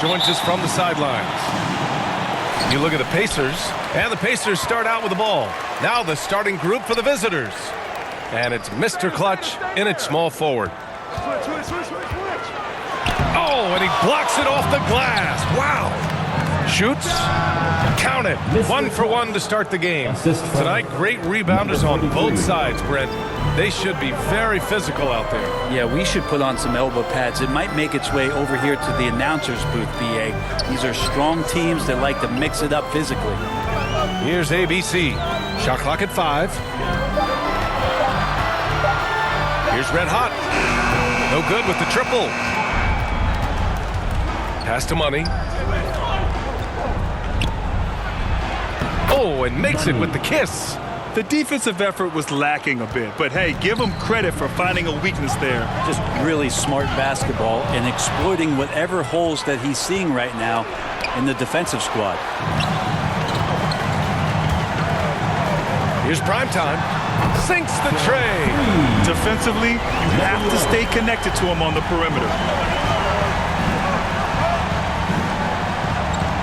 Joins us from the sidelines. You look at the Pacers, and the Pacers start out with the ball. Now the starting group for the visitors. And it's Mr. Clutch in its small forward. Oh, and he blocks it off the glass. Wow. Shoots. Count it. 1 for 1 to start the game. Tonight, great rebounders on both sides, Brent. They should be very physical out there. Yeah, we should put on some elbow pads. It might make its way over here to the announcer's booth, BA. These are strong teams that like to mix it up physically. Here's ABC. Shot clock at 5. Here's Red Hot. No good with the triple. Pass to Money. Oh, and makes it with the kiss. The defensive effort was lacking a bit, but hey, give him credit for finding a weakness there. Just really smart basketball and exploiting whatever holes that he's seeing right now in the defensive squad. Here's Primetime. Sinks the tray. Defensively, you have to stay connected to him on the perimeter.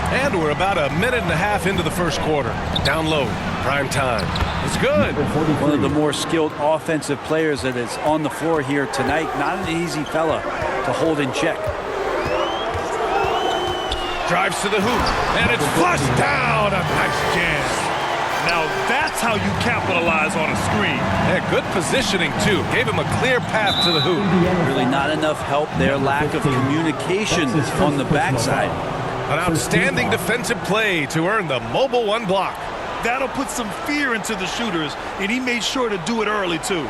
And we're about a minute and a half into the first quarter. Down low. Primetime. It's good. One of the more skilled offensive players that is on the floor here tonight. Not an easy fella to hold in check. Drives to the hoop. And it's flushed down. A nice jam. Now that's how you capitalize on a screen. Yeah, good positioning, too. Gave him a clear path to the hoop. Really not enough help there. Lack of communication on the backside. An outstanding defensive play to earn the mobile 1 block. That'll put some fear into the shooters, and he made sure to do it early, too.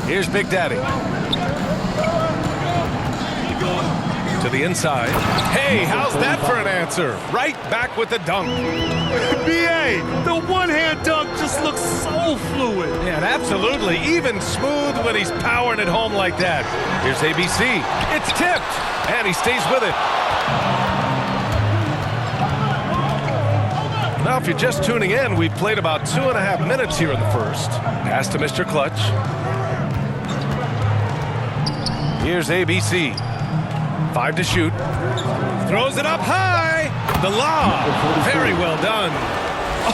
Here's Big Daddy. To the inside. Hey, how's that for an answer? Right back with the dunk. BA, the one-hand dunk just looks so fluid. Yeah, and absolutely. Even smooth when he's powering it home like that. Here's ABC. It's tipped. And he stays with it. Now, if you're just tuning in, we've played about 2.5 minutes here in the first. Pass to Mr. Clutch. Here's ABC. 5 to shoot. Throws it up high. The lob. Very well done.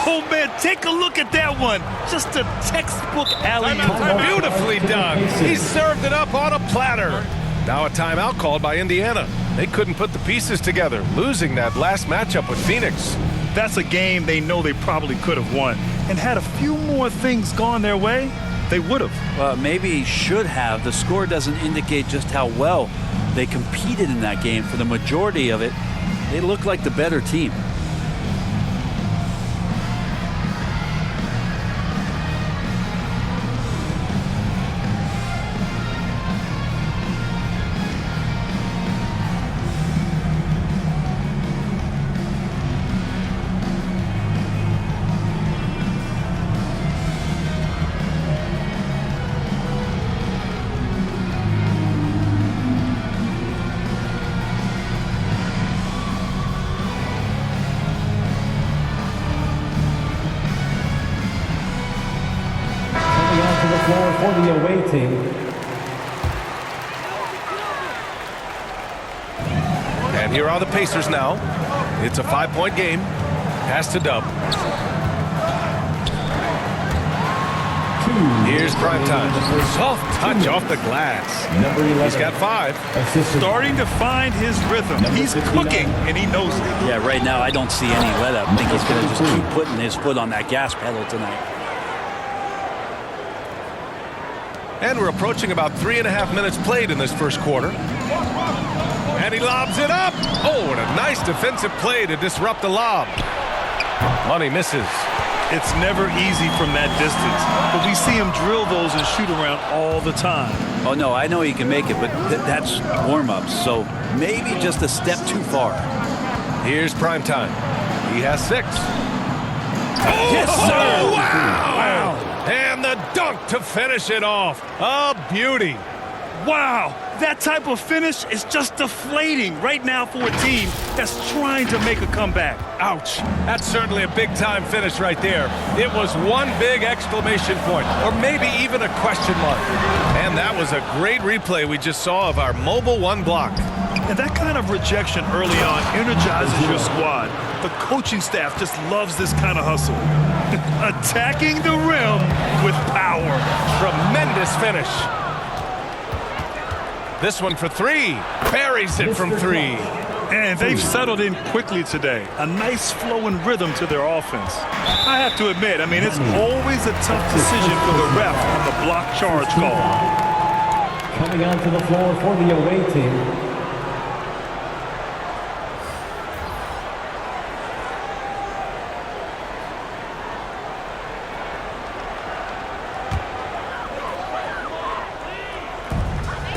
Oh, man, take a look at that one. Just a textbook alley-oop. Beautifully done. He served it up on a platter. Now a timeout called by Indiana. They couldn't put the pieces together, losing that last matchup with Phoenix. That's a game they know they probably could have won. And had a few more things gone their way, they would have. Well, maybe should have. The score doesn't indicate just how well they competed in that game. For the majority of it, they look like the better team. For the away team. And here are the Pacers now. It's a 5-point game. Pass to Dub. Here's Primetime. Soft touch off the glass. He's got 5. Starting to find his rhythm. He's cooking, and he knows it. Yeah, right now I don't see any let-up. I think he's going to just keep putting his foot on that gas pedal tonight. And we're approaching about 3.5 minutes played in this first quarter. And he lobs it up. Oh, and a nice defensive play to disrupt the lob. Money misses. It's never easy from that distance, but we see him drill those and shoot around all the time. Oh, no, I know he can make it, but that's warm-ups, so maybe just a step too far. Here's Primetime. He has 6. Yes, sir! Oh, wow! And the dunk to finish it off. A beauty. Wow, That type of finish is just deflating right now for a team that's trying to make a comeback. Ouch. That's certainly a big-time finish right there. It was one big exclamation point, or maybe even a question mark. And that was a great replay we just saw of our mobile one block. And that kind of rejection early on energizes your squad. The coaching staff just loves this kind of hustle. Attacking the rim with power. Tremendous finish. This one for three. Buries it from three. And they've settled in quickly today. A nice flow and rhythm to their offense. I have to admit, I mean, it's always a tough decision for the ref on the block charge call. Coming onto the floor for the away team.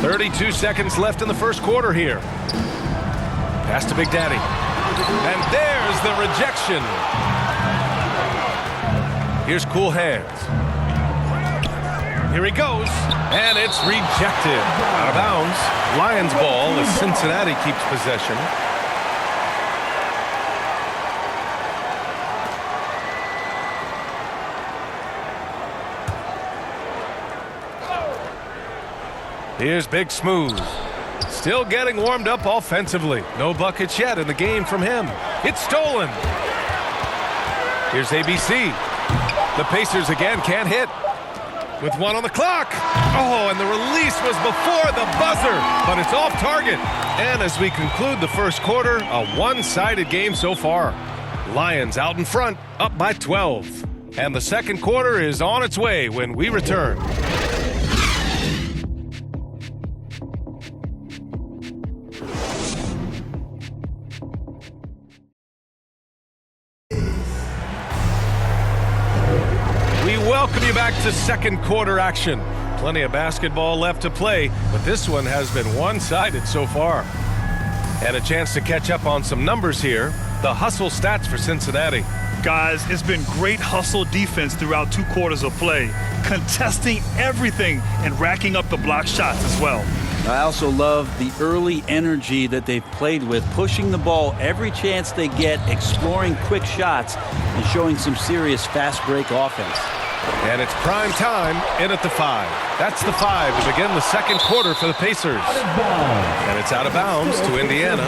.32 seconds left in the first quarter here. Pass to Big Daddy. And there's the rejection. Here's cool hands. Here he goes. And it's rejected. Out of bounds. Lions ball as Cincinnati keeps possession. Here's Big Smooth. Still getting warmed up offensively. No buckets yet in the game from him. It's stolen. Here's ABC. The Pacers again can't hit. With one on the clock. Oh, and the release was before the buzzer, but it's off target. And as we conclude the first quarter, a one-sided game so far. Lions out in front, up by 12. And the second quarter is on its way when we return. Welcome you back to second quarter action. Plenty of basketball left to play, but this one has been one-sided so far. And a chance to catch up on some numbers here. The hustle stats for Cincinnati. Guys, it's been great hustle defense throughout 2 quarters of play, contesting everything and racking up the block shots as well. I also love the early energy that they've played with, pushing the ball every chance they get, exploring quick shots, and showing some serious fast break offense. And it's prime time in at the 5. That's the 5 to begin the second quarter for the Pacers. And it's out of bounds to Indiana.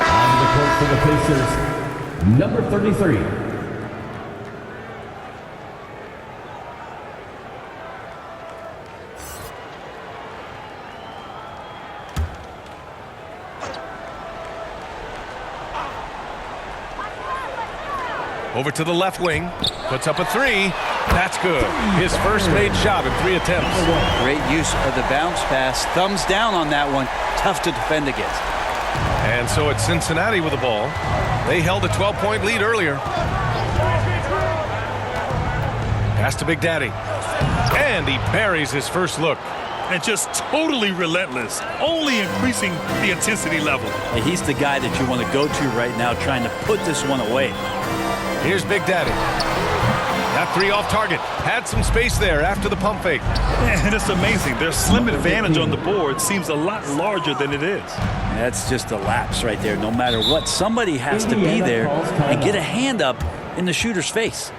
On the court for the Pacers, number 33. Over to the left wing, puts up a 3. That's good. His first made shot in 3 attempts. Great use of the bounce pass. Thumbs down on that one. Tough to defend against. And so it's Cincinnati with the ball. They held a 12-point lead earlier. Pass to Big Daddy. And he buries his first look. And just totally relentless, only increasing the intensity level. And he's the guy that you want to go to right now, trying to put this one away. Here's Big Daddy. That 3 off target. Had some space there after the pump fake. And it's amazing. Their slim advantage on the board seems a lot larger than it is. That's just a lapse right there. No matter what, somebody has to be there and get a hand up in the shooter's face.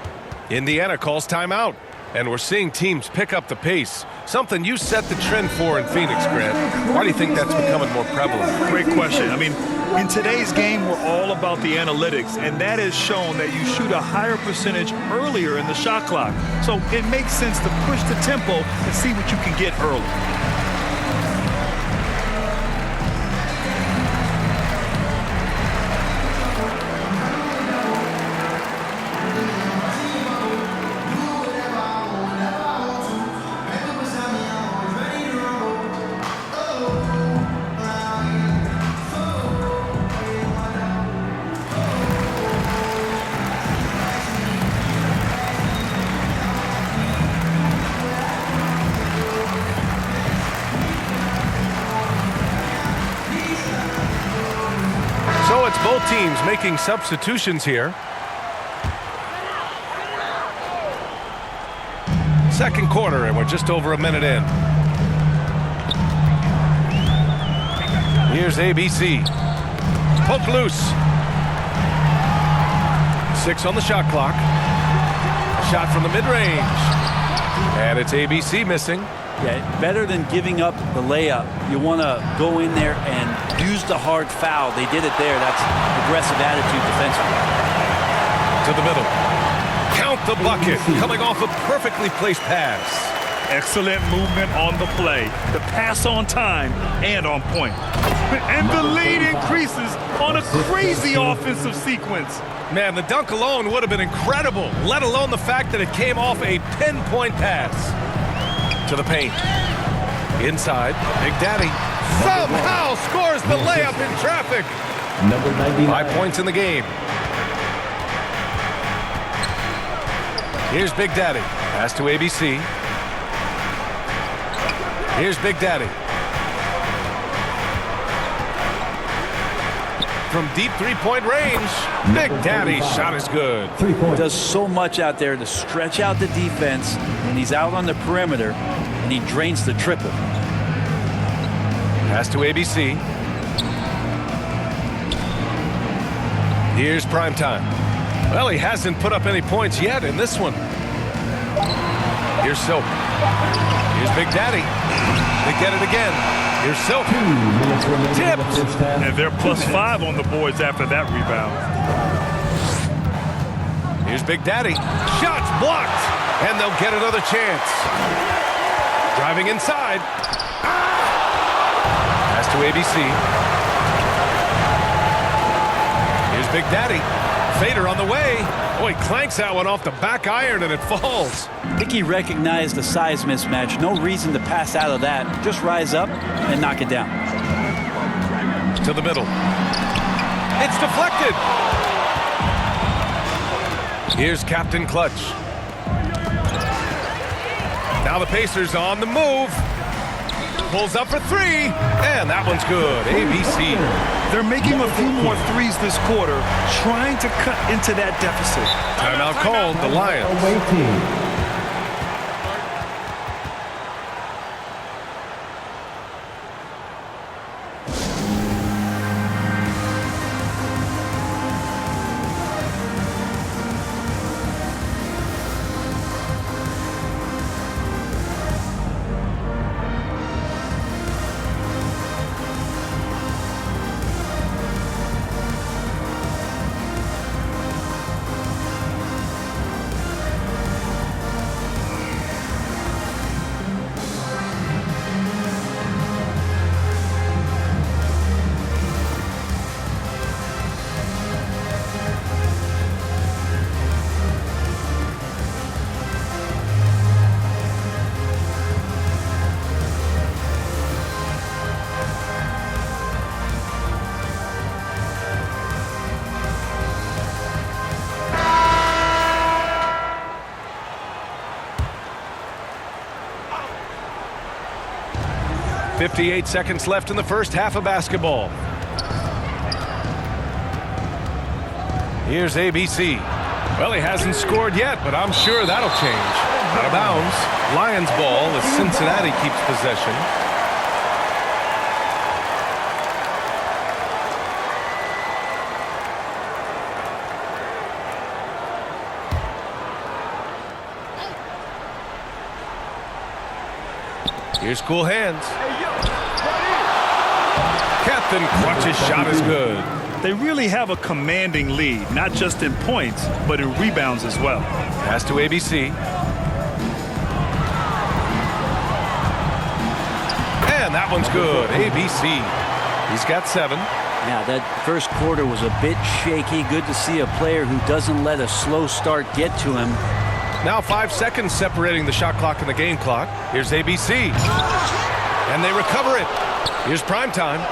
Indiana calls timeout. And we're seeing teams pick up the pace. Something you set the trend for in Phoenix, Grant. Why do you think that's becoming more prevalent? Great question. I mean, in today's game, we're all about the analytics, and that has shown that you shoot a higher percentage earlier in the shot clock. So it makes sense to push the tempo and see what you can get early. Both teams making substitutions here. Second quarter, and we're just over a minute in. Here's ABC. Poke loose. 6 on the shot clock. Shot from the mid-range. And it's ABC missing. Yeah, better than giving up the layup. You want to go in there and use the hard foul. They did it there. That's aggressive attitude defensively. To the middle. Count the bucket. Coming off a perfectly placed pass. Excellent movement on the play. The pass on time and on point. And the lead increases on a crazy offensive sequence. Man, the dunk alone would have been incredible, let alone the fact that it came off a pinpoint pass. To the paint. Inside. Big Daddy somehow scores the layup in traffic. Number 99. 5 points in the game. Here's Big Daddy. Pass to ABC. Here's Big Daddy. From deep three-point range, Big Daddy's shot is good. 3 points. Does so much out there to stretch out the defense when he's out on the perimeter, and he drains the triple. Pass to ABC. Here's Primetime. Well, he hasn't put up any points yet in this one. Here's Silk. Here's Big Daddy. They get it again. Here's Silk. 2 minutes remaining in the Tipped. first half. And they're +5 on the boards after that rebound. Here's Big Daddy. Shots blocked. And they'll get another chance. Driving inside. Pass to ABC. Here's Big Daddy. Fader on the way. Oh, he clanks that one off the back iron and it falls. I think he recognized the size mismatch. No reason to pass out of that. Just rise up and knock it down. To the middle. It's deflected. Here's Captain Clutch. Now the Pacers on the move. Pulls up for 3. And that one's good. ABC. They're making a few more threes this quarter, trying to cut into that deficit. Timeout called. The Lions. Away team. .58 seconds left in the first half of basketball. Here's ABC. Well, he hasn't scored yet, but I'm sure that'll change. Out of bounds. Lions ball as Cincinnati keeps possession. Here's cool hands. Captain Clutch's shot is good. They really have a commanding lead, not just in points, but in rebounds as well. Pass to ABC. And that one's good. ABC. He's got 7. Yeah, that first quarter was a bit shaky. Good to see a player who doesn't let a slow start get to him. Now 5 seconds separating the shot clock and the game clock. Here's ABC. And they recover it. Here's Primetime.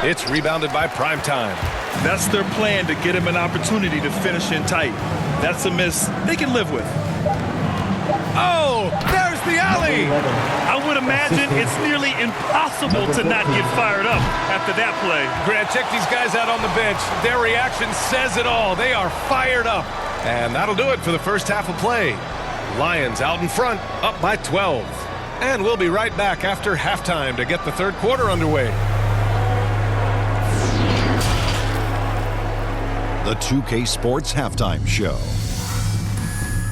It's rebounded by Primetime. That's their plan, to get him an opportunity to finish in tight. That's a miss they can live with. Oh, there's the alley. I would imagine it's nearly impossible to not get fired up after that play. Grant, check these guys out on the bench. Their reaction says it all. They are fired up. And that'll do it for the first half of play. Lions out in front, up by 12. And we'll be right back after halftime to get the third quarter underway. the 2K Sports Halftime Show.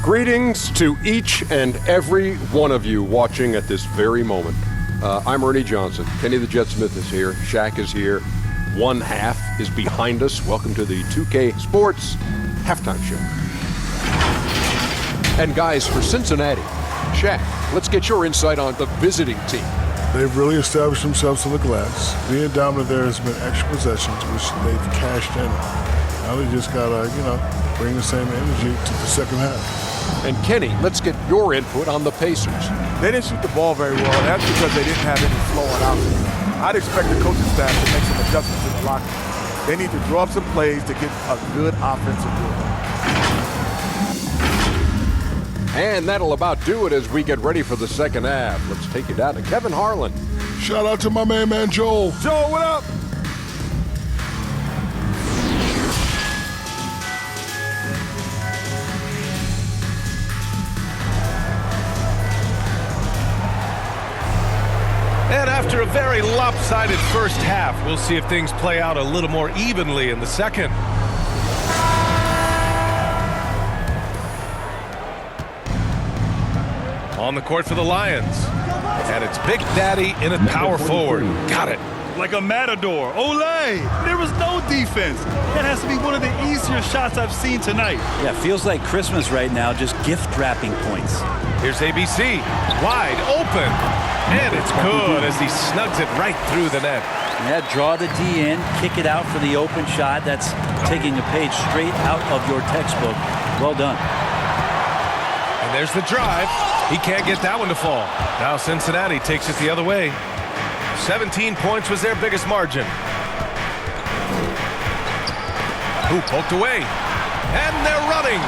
Greetings to each and every one of you watching at this very moment. I'm Ernie Johnson. Kenny the Jet Smith is here. Shaq is here. One half is behind us. Welcome to the 2K Sports Halftime Show. And guys, for Cincinnati, Shaq, let's get your insight on the visiting team. They've really established themselves on the glass. Being dominant there has been extra possessions, which they've cashed in on. Now they just got to, bring the same energy to the second half. And Kenny, let's get your input on the Pacers. They didn't shoot the ball very well, and that's because they didn't have any flowing offense. I'd expect the coaching staff to make some adjustments in the locker room. They need to draw up some plays to get a good offensive rhythm. And that'll about do it as we get ready for the second half. Let's take you down to Kevin Harlan. Shout out to my man Joel. Joel, what up? And after a very lopsided first half, we'll see if things play out a little more evenly in the second. On the court for the Lions. And it's Big Daddy in a power forward. Got it. Like a matador. Olay! There was no defense. That has to be one of the easier shots I've seen tonight. Yeah, feels like Christmas right now, just gift wrapping points. Here's ABC. Wide open. And it's good as he snugs it right through the net. Yeah, draw the D in, kick it out for the open shot. That's taking a page straight out of your textbook. Well done. And there's the drive. He can't get that one to fall. Now Cincinnati takes it the other way. 17 points was their biggest margin. Ooh, poked away. And they're running.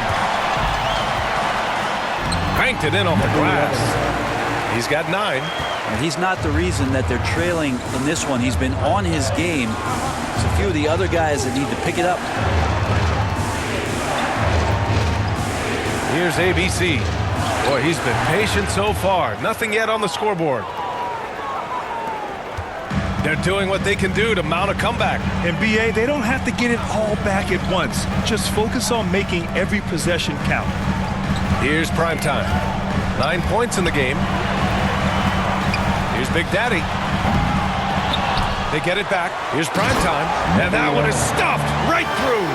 Banked it in off the glass. He's got 9. And he's not the reason that they're trailing in this one. He's been on his game. There's a few of the other guys that need to pick it up. Here's ABC. Boy, he's been patient so far. Nothing yet on the scoreboard. They're doing what they can do to mount a comeback. And BA, they don't have to get it all back at once. Just focus on making every possession count. Here's prime time. 9 points in the game. Here's Big Daddy. They get it back. Here's prime time. And that one is stuffed right through.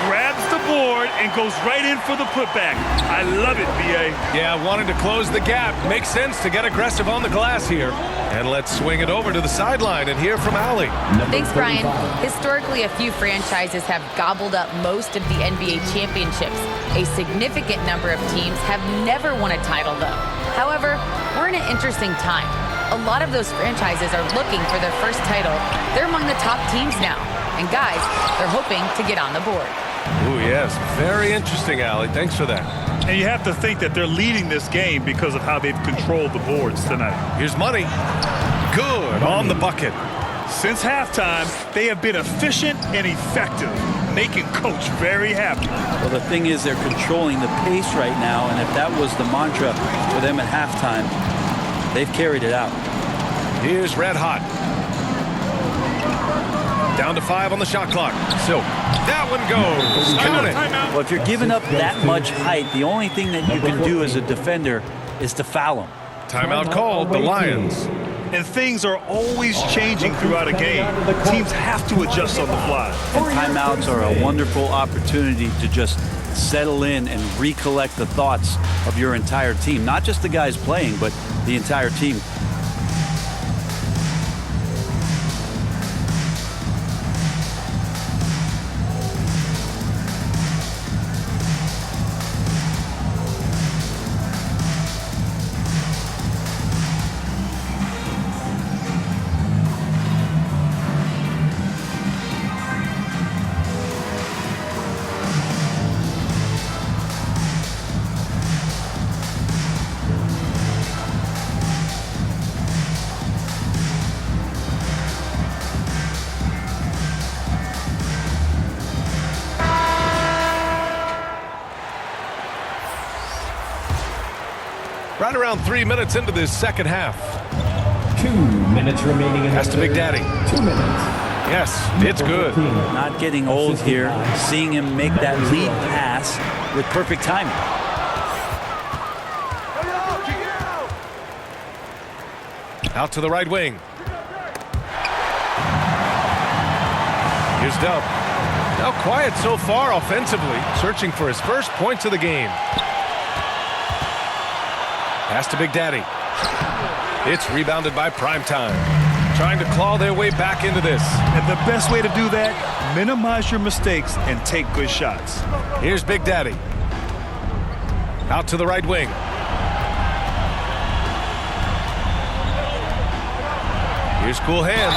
Grabs the board and goes right in for the putback. I love it, BA. Yeah, wanted to close the gap. Makes sense to get aggressive on the glass here. And let's swing it over to the sideline and hear from Allie. Thanks, Brian. Historically, a few franchises have gobbled up most of the NBA championships. A significant number of teams have never won a title, though. However, we're in an interesting time. A lot of those franchises are looking for their first title. They're among the top teams now. And guys, they're hoping to get on the board. Ooh, yes. Very interesting, Allie. Thanks for that. And you have to think that they're leading this game because of how they've controlled the boards tonight. Here's money. Good on the bucket. Since halftime, they have been efficient and effective, making Coach very happy. Well, the thing is they're controlling the pace right now, and if that was the mantra for them at halftime, they've carried it out. Here's Red Hot. Down to 5 on the shot clock. So that one goes. Count it. Well, if you're giving up that much height, the only thing that you can do as a defender is to foul him. Timeout called, the Lions. And things are always changing throughout a game. Teams have to adjust on the fly. And timeouts are a wonderful opportunity to just settle in and recollect the thoughts of your entire team. Not just the guys playing, but the entire team. Right around 3 minutes into this second half. 2 minutes remaining in That's to Big Daddy. 2 minutes. Yes, it's good. Not getting old here. Seeing him make that lead pass with perfect timing. Out to the right wing. Here's Dub. Now quiet so far offensively, searching for his first points of the game. Pass to Big Daddy. It's rebounded by Primetime. Trying to claw their way back into this. And the best way to do that, minimize your mistakes and take good shots. Here's Big Daddy. Out to the right wing. Here's cool hands.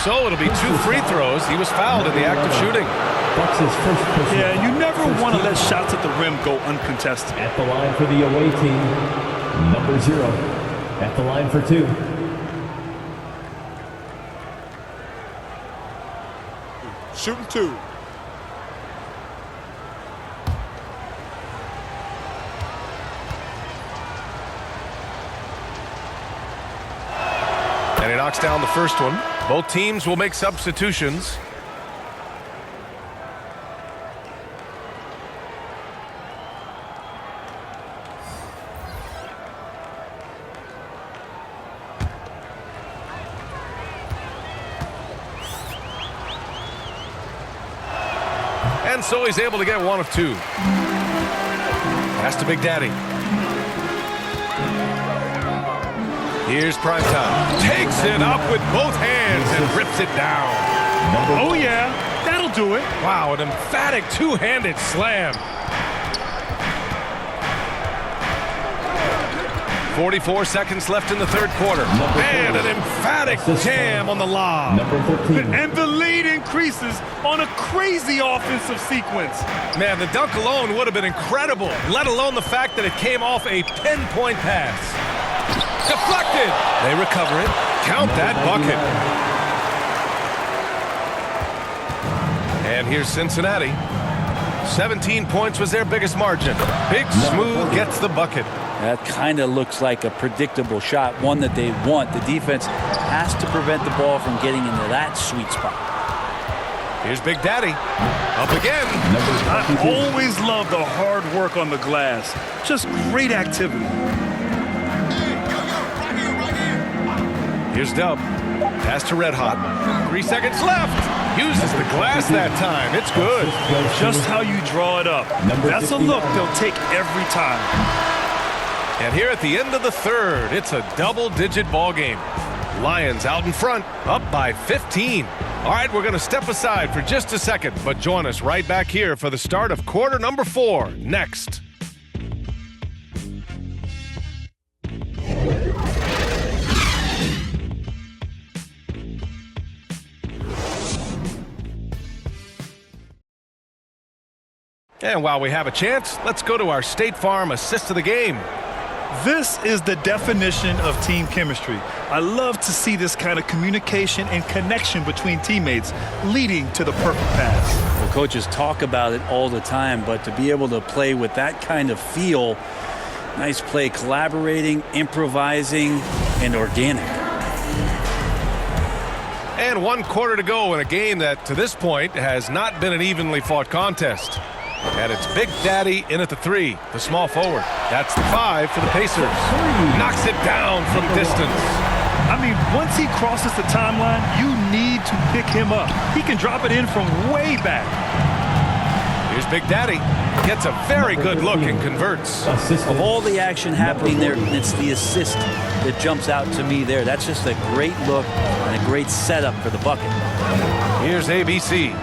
So it'll be 2 free throws. He was fouled in the act of shooting. That's his first personal. Yeah, you never want to let shots at the rim go uncontested. At the line for the away team, number 0. At the line for 2. Shooting 2. And he knocks down the first one. Both teams will make substitutions. And so he's able to get 1 of 2. Pass to Big Daddy. Here's Primetime. Takes it up with both hands and rips it down. Oh, yeah. That'll do it. Wow, an emphatic 2-handed slam. 44 seconds left in the third quarter. And an emphatic jam on the lob. Number 13. And the lead increases on a crazy offensive sequence. Man, the dunk alone would have been incredible, let alone the fact that it came off a pinpoint pass. Deflected. They recover it. Count that bucket. And here's Cincinnati. 17 points was their biggest margin. Big Smooth gets the bucket. That kind of looks like a predictable shot, one that they want. The defense has to prevent the ball from getting into that sweet spot. Here's Big Daddy. Up again. I always love the hard work on the glass. Just great activity. Here's Dub. Pass to Red Hot. 3 seconds left. Uses the glass that time. It's good. Just how you draw it up. That's a look they'll take every time. And here at the end of the third, it's a double-digit ball game. Lions out in front, up by 15. All right, we're going to step aside for just a second, but join us right back here for the start of quarter number 4 next. And while we have a chance, let's go to our State Farm assist of the game. This is the definition of team chemistry. I love to see this kind of communication and connection between teammates leading to the perfect pass. Well, coaches talk about it all the time, but to be able to play with that kind of feel, nice play, collaborating, improvising, and organic. And 1 quarter to go in a game that, to this point, has not been an evenly fought contest. And it's Big Daddy in at the 3, the small forward. That's the 5 for the Pacers. Knocks it down from distance. I mean, once he crosses the timeline, you need to pick him up. He can drop it in from way back. Here's Big Daddy. Gets a very good look and converts. Of all the action happening there, it's the assist that jumps out to me there. That's just a great look and a great setup for the bucket. Here's ABC.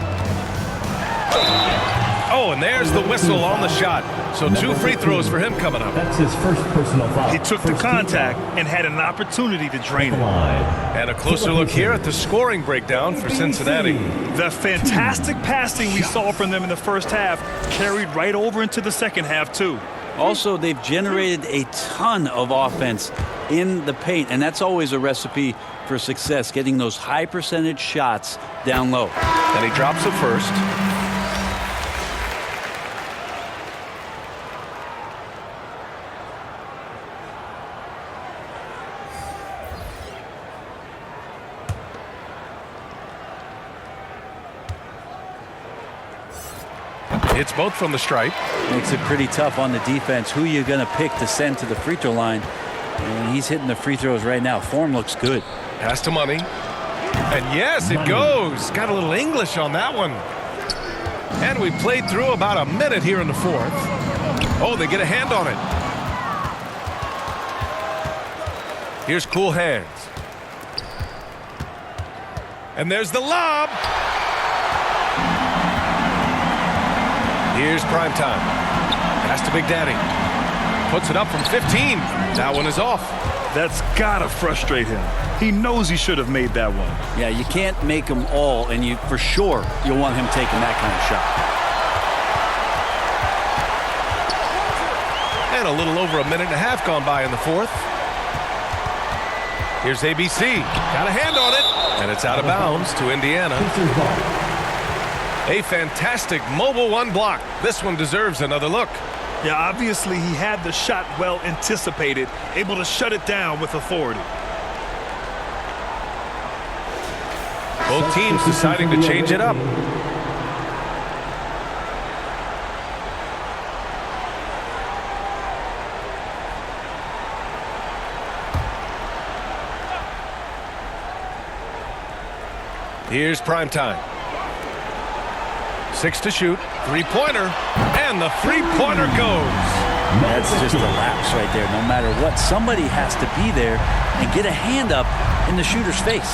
Oh, and there's the whistle on the shot. So 2 free throws for him coming up. That's his first personal foul. He took the contact and had an opportunity to drain it. And a closer look here at the scoring breakdown for Cincinnati. The fantastic passing we saw from them in the first half carried right over into the second half, too. Also, they've generated a ton of offense in the paint, and that's always a recipe for success, getting those high percentage shots down low. And he drops it first. Hits both from the stripe. Makes it pretty tough on the defense. Who you're going to pick to send to the free throw line. And he's hitting the free throws right now. Form looks good. Pass to Money. And yes, it goes. Got a little English on that one. And we played through about a minute here in the fourth. Oh, they get a hand on it. Here's Cool Hands. And there's the lob. Here's Prime Time. Pass to Big Daddy. Puts it up from 15. That one is off. That's gotta frustrate him. He knows he should have made that one. Yeah, you can't make them all, and you for sure you'll want him taking that kind of shot. And a little over a minute and a half gone by in the fourth. Here's ABC. Got a hand on it. And it's out of bounds to Indiana. A fantastic mobile one block. This one deserves another look. Yeah, obviously he had the shot well anticipated, able to shut it down with authority. Both teams deciding to change it up. Here's Prime Time. 6 to shoot. Three-pointer. And the three-pointer goes. That's just a lapse right there. No matter what, somebody has to be there and get a hand up in the shooter's face.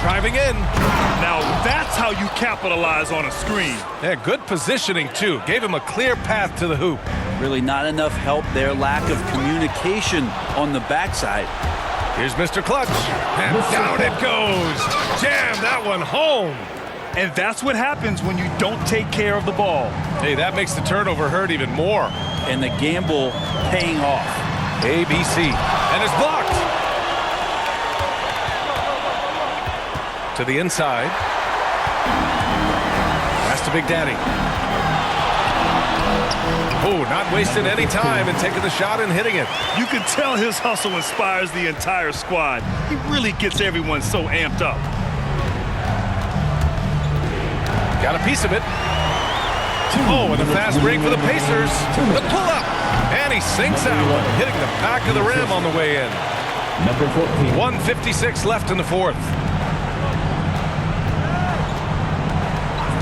Driving in. Now that's how you capitalize on a screen. Yeah, good positioning, too. Gave him a clear path to the hoop. Really not enough help there. Lack of communication on the backside. Here's Mr. Clutch. And down it goes. Jam that one home. And that's what happens when you don't take care of the ball. Hey, that makes the turnover hurt even more. And the gamble paying off. ABC. And it's blocked. To the inside. Pass to Big Daddy. Oh, not wasting any time and taking the shot and hitting it. You can tell his hustle inspires the entire squad. He really gets everyone so amped up. Got a piece of it. Oh, and a fast break for the Pacers. The pull-up. And he sinks out, hitting the back of the rim on the way in. Number 14. 1:56 left in the fourth.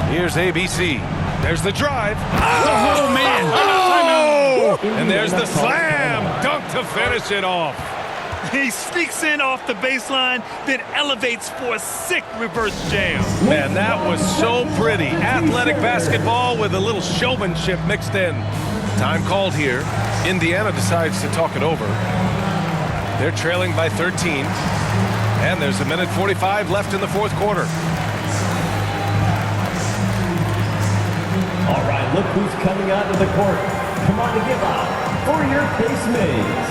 Here's ABC. There's the drive. Oh, man. Oh! And there's the slam dunk to finish it off. He sneaks in off the baseline, then elevates for a sick reverse jam. Man, that was so pretty. Athletic basketball with a little showmanship mixed in. Time called here. Indiana decides to talk it over. They're trailing by 13. And there's a minute 45 left in the fourth quarter. All right, look who's coming onto the court. Come on to give up for your Case Mays.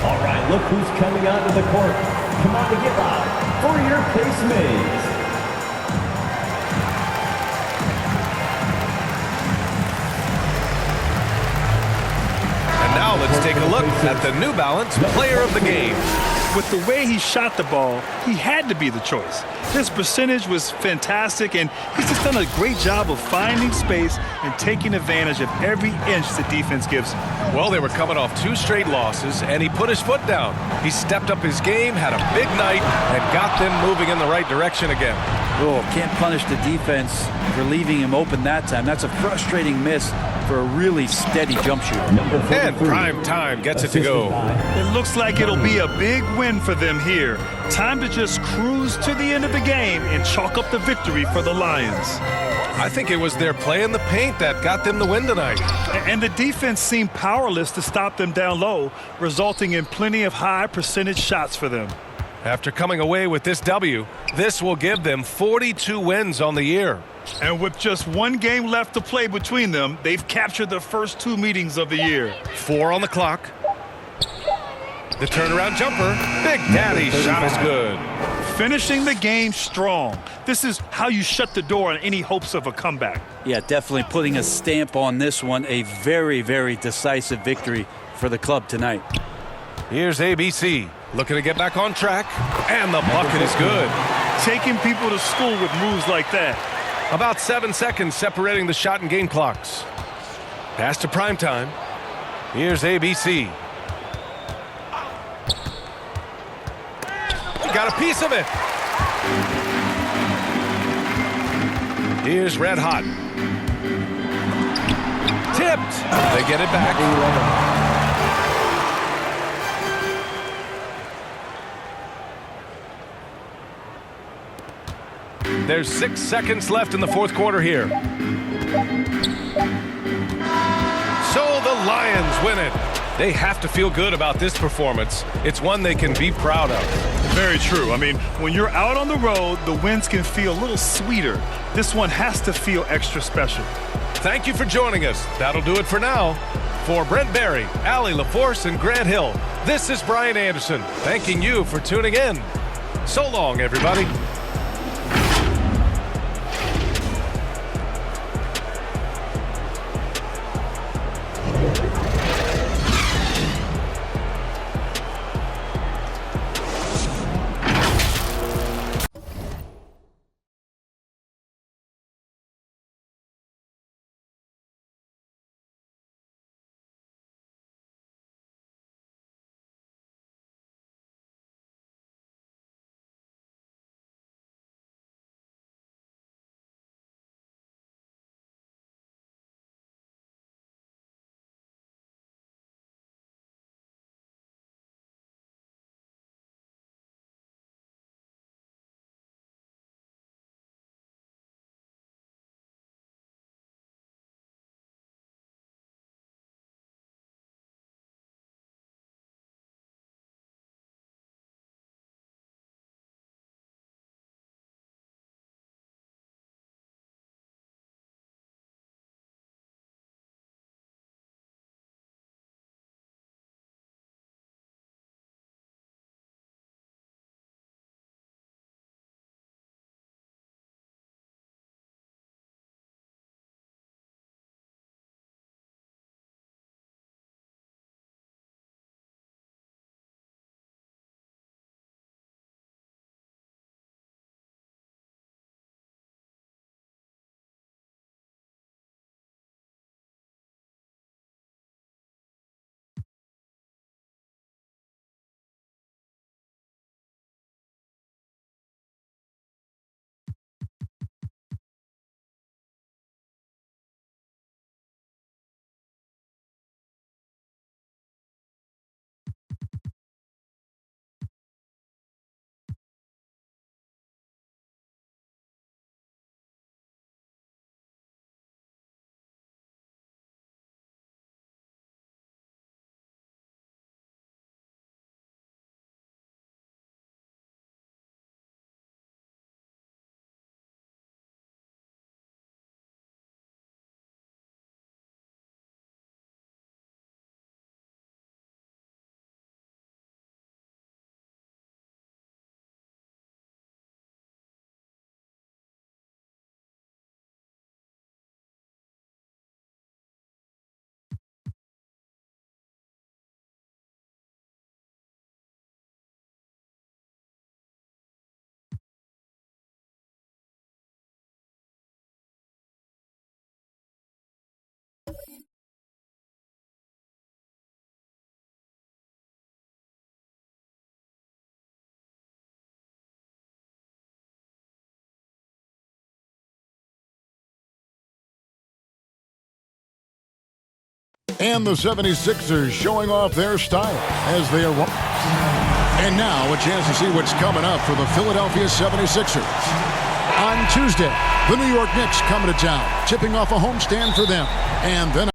All right, look who's coming onto the court. Come on to give up for your Case Mays. Now let's take a look at the New Balance player of the game. With the way he shot the ball, he had to be the choice. His percentage was fantastic, and he's just done a great job of finding space and taking advantage of every inch the defense gives him. Well, they were coming off 2 straight losses, and he put his foot down. He stepped up his game, had a big night, and got them moving in the right direction again. Oh, can't punish the defense for leaving him open that time. That's a frustrating miss for a really steady jump shooter. And Prime Time gets it to go. It looks like it'll be a big win for them here. Time to just cruise to the end of the game and chalk up the victory for the Lions. I think it was their play in the paint that got them the win tonight. And the defense seemed powerless to stop them down low, resulting in plenty of high percentage shots for them. After coming away with this W, this will give them 42 wins on the year. And with just 1 game left to play between them, they've captured the first 2 meetings of the year. 4 on the clock. The turnaround jumper. Big Daddy's shot is good. finishing the game strong. This is how you shut the door on any hopes of a comeback. Yeah, definitely putting a stamp on this one. A very, very decisive victory for the club tonight. Here's ABC looking to get back on track, and the bucket is good. Taking people to school with moves like that. About 7 seconds separating the shot and game clocks. Pass to primetime. Here's ABC. He got a piece of it. Here's Red Hot. Tipped. They get it back. There's 6 seconds left in the fourth quarter here. So the Lions win it. They have to feel good about this performance. It's one they can be proud of. Very true. I mean, when you're out on the road, the wins can feel a little sweeter. This one has to feel extra special. Thank you for joining us. That'll do it for now. For Brent Barry, Allie LaForce, and Grant Hill, this is Brian Anderson, thanking you for tuning in. So long, everybody. And the 76ers showing off their style as they are. And now a chance to see what's coming up for the Philadelphia 76ers. On Tuesday, the New York Knicks coming to town, tipping off a homestand for them. And then